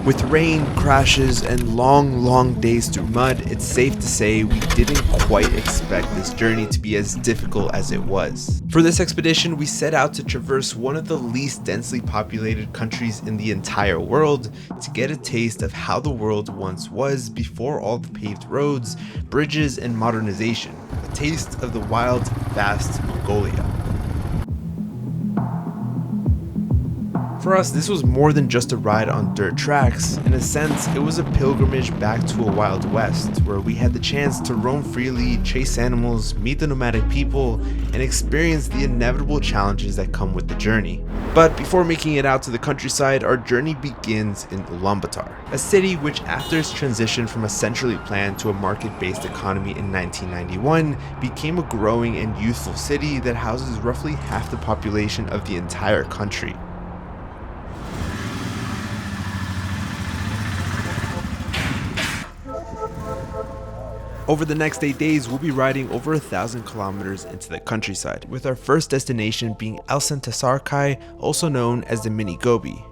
With rain, crashes, and long days through mud, it's safe to say we didn't quite expect this journey to be as difficult as it was. For this expedition, we set out to traverse one of the least densely populated countries in the entire world to get a taste of how the world once was before all the paved roads, bridges, and modernization. A taste of the wild, vast Mongolia. For us, this was more than just a ride on dirt tracks. In a sense, it was a pilgrimage back to a Wild West, where we had the chance to roam freely, chase animals, meet the nomadic people, and experience the inevitable challenges that come with the journey. But before making it out to the countryside, our journey begins in Ulatar, a city which, after its transition from a centrally planned to a market-based economy in 1991, became a growing and youthful city that houses roughly half the population of the entire country. Over the next 8 days, we'll be riding over 1,000 kilometers into the countryside, with our first destination being Elsentasarkai, also known as the Mini Gobi.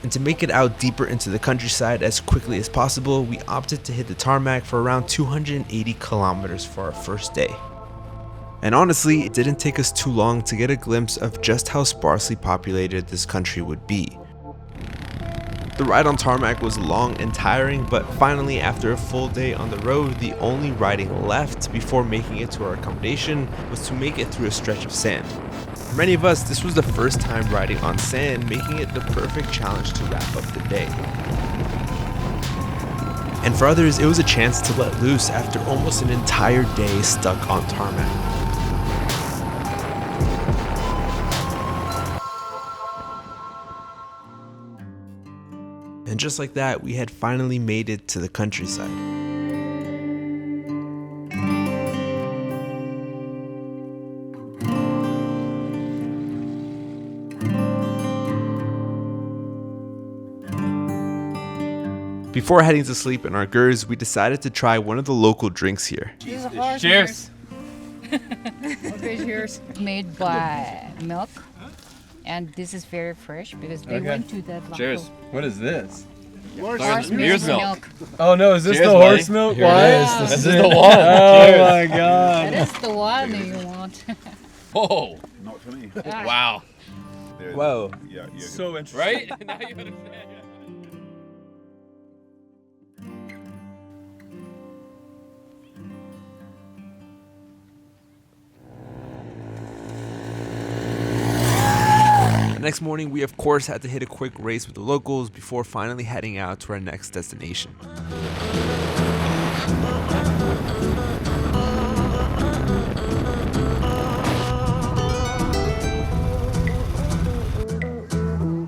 And to make it out deeper into the countryside as quickly as possible, we opted to hit the tarmac for around 280 kilometers for our first day. And honestly, it didn't take us too long to get a glimpse of just how sparsely populated this country would be. The ride on tarmac was long and tiring, but finally, after a full day on the road, the only riding left before making it to our accommodation was to make it through a stretch of sand. For many of us, this was the first time riding on sand, making it the perfect challenge to wrap up the day. And for others, it was a chance to let loose after almost an entire day stuck on tarmac. And just like that, we had finally made it to the countryside. Before heading to sleep in our gurs, we decided to try one of the local drinks here. Cheers! Okay, cheers. Made by milk. And this is very fresh because they went to that. Cheers. What is this? Horse Beer's milk. Oh no, is this Cheers, the buddy. horse milk? Here What? it is. This is the one. Oh Cheers. my god. That is the one that you want. Whoa! Not for me. Wow! Whoa. Yeah. So interesting. Right? Now you understand. The next morning, we of course had to hit a quick race with the locals before finally heading out to our next destination.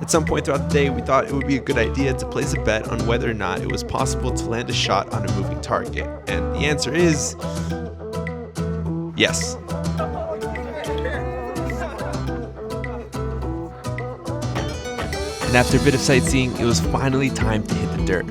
At some point throughout the day, we thought it would be a good idea to place a bet on whether or not it was possible to land a shot on a moving target. And the answer is yes. And after a bit of sightseeing, it was finally time to hit the dirt.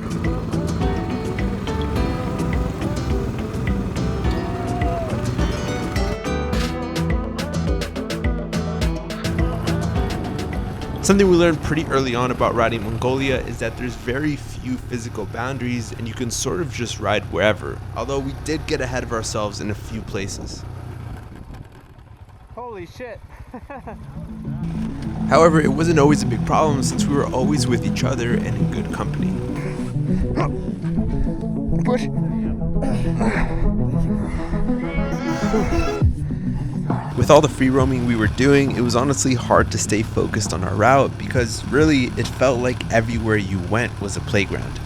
Something we learned pretty early on about riding Mongolia is that there's very few physical boundaries and you can sort of just ride wherever, although we did get ahead of ourselves in a few places. Holy shit. However, it wasn't always a big problem since we were always with each other and in good company. With all the free roaming we were doing, it was honestly hard to stay focused on our route because really it felt like everywhere you went was a playground.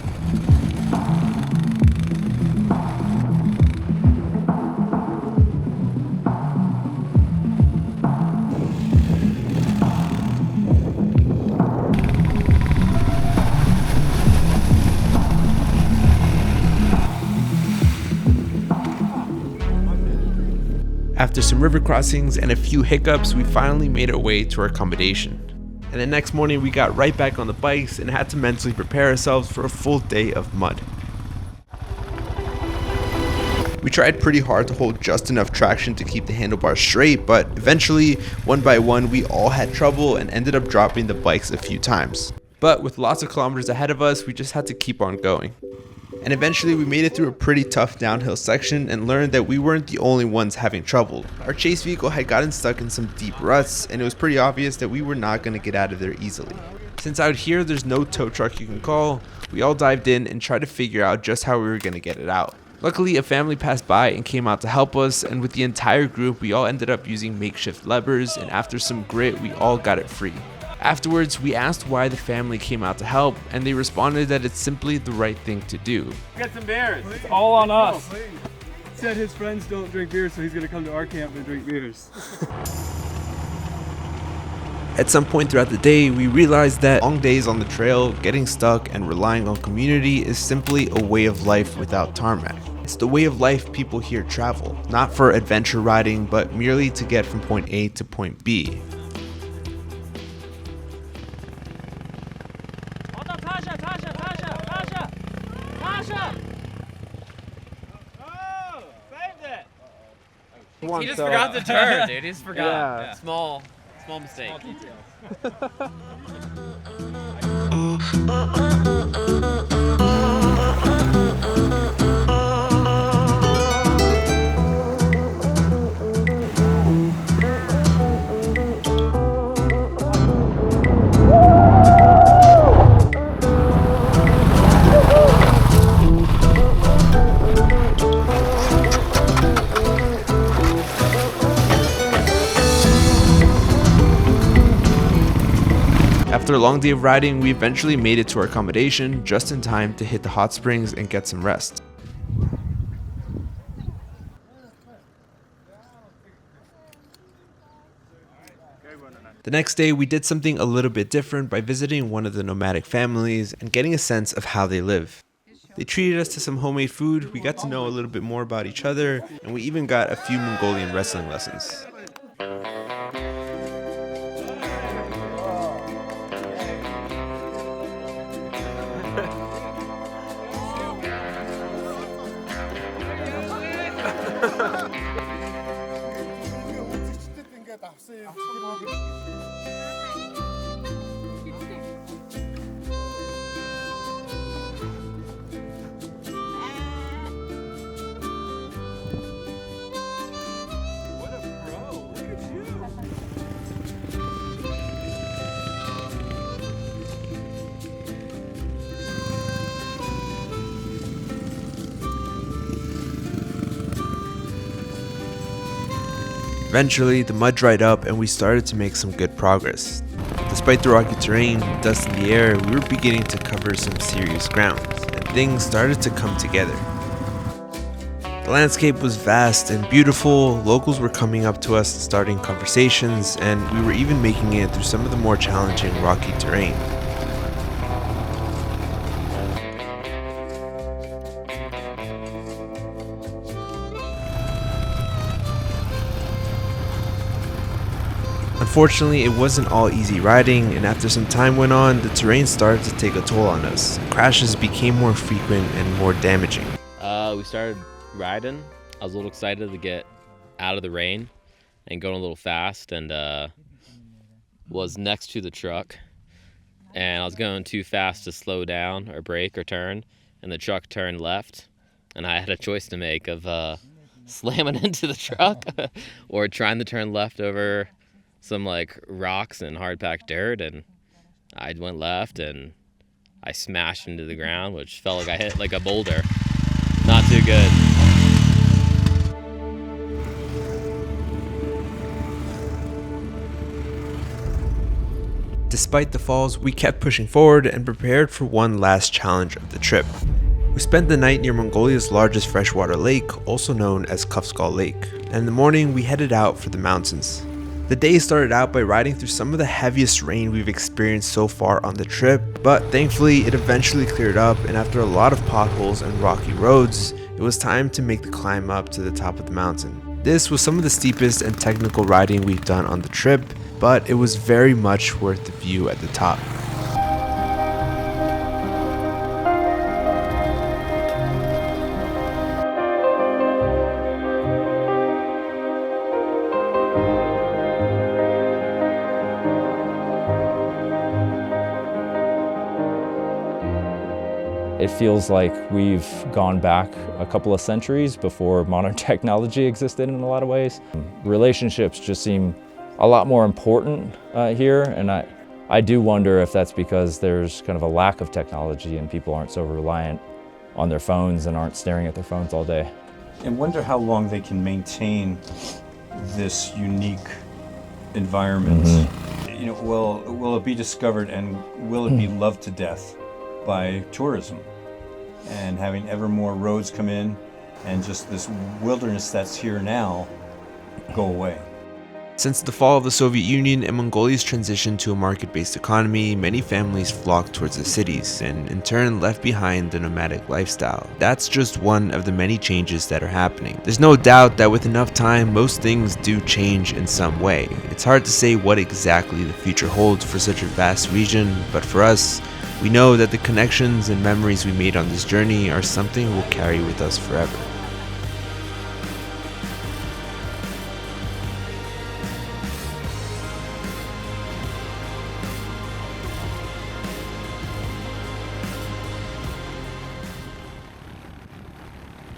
After some river crossings and a few hiccups, we finally made our way to our accommodation. And the next morning we got right back on the bikes and had to mentally prepare ourselves for a full day of mud. We tried pretty hard to hold just enough traction to keep the handlebars straight, but eventually, one by one, we all had trouble and ended up dropping the bikes a few times. But with lots of kilometers ahead of us, we just had to keep on going. And eventually we made it through a pretty tough downhill section and learned that we weren't the only ones having trouble. Our chase vehicle had gotten stuck in some deep ruts, and it was pretty obvious that we were not going to get out of there easily. Since out here there's no tow truck you can call, we all dived in and tried to figure out just how we were going to get it out. Luckily, a family passed by and came out to help us, and with the entire group we all ended up using makeshift levers, and after some grit we all got it free. Afterwards, we asked why the family came out to help, and they responded that it's simply the right thing to do. Get some beers. It's all on us. He said his friends don't drink beer, so he's gonna come to our camp and drink beers. At some point throughout the day, we realized that long days on the trail, getting stuck, and relying on community is simply a way of life without tarmac. It's the way of life people here travel, not for adventure riding, but merely to get from point A to point B. He just forgot the turn, dude. He just forgot. Yeah. Small mistake. After a long day of riding, we eventually made it to our accommodation just in time to hit the hot springs and get some rest. The next day, we did something a little bit different by visiting one of the nomadic families and getting a sense of how they live. They treated us to some homemade food, we got to know a little bit more about each other, and we even got a few Mongolian wrestling lessons. Eventually, the mud dried up and we started to make some good progress. Despite the rocky terrain, dust in the air, we were beginning to cover some serious ground, and things started to come together. The landscape was vast and beautiful, locals were coming up to us starting conversations, and we were even making it through some of the more challenging rocky terrain. Unfortunately, it wasn't all easy riding, and after some time went on, the terrain started to take a toll on us. Crashes became more frequent and more damaging. We started riding. I was a little excited to get out of the rain and going a little fast, and was next to the truck. And I was going too fast to slow down or brake or turn, and the truck turned left. And I had a choice to make of slamming into the truck or trying to turn left over some like rocks and hard packed dirt, and I went left and I smashed into the ground, which felt like I hit like a boulder. Not too good. Despite the falls, we kept pushing forward and prepared for one last challenge of the trip. We spent the night near Mongolia's largest freshwater lake, also known as Kufskull Lake, and in the morning we headed out for the mountains. The day started out by riding through some of the heaviest rain we've experienced so far on the trip, but thankfully it eventually cleared up, and after a lot of potholes and rocky roads, it was time to make the climb up to the top of the mountain. This was some of the steepest and technical riding we've done on the trip, but it was very much worth the view at the top. It feels like we've gone back a couple of centuries before modern technology existed in a lot of ways. Relationships just seem a lot more important here, and I do wonder if that's because there's kind of a lack of technology and people aren't so reliant on their phones and aren't staring at their phones all day. And wonder how long they can maintain this unique environment. You know, will it be discovered and will it be loved to death by tourism and having ever more roads come in and just this wilderness that's here now go away? Since the fall of the Soviet Union and Mongolia's transition to a market-based economy, many families flocked towards the cities and in turn left behind the nomadic lifestyle. That's just one of the many changes that are happening. There's no doubt that with enough time, most things do change in some way. It's hard to say what exactly the future holds for such a vast region, but for us, we know that the connections and memories we made on this journey are something we'll carry with us forever.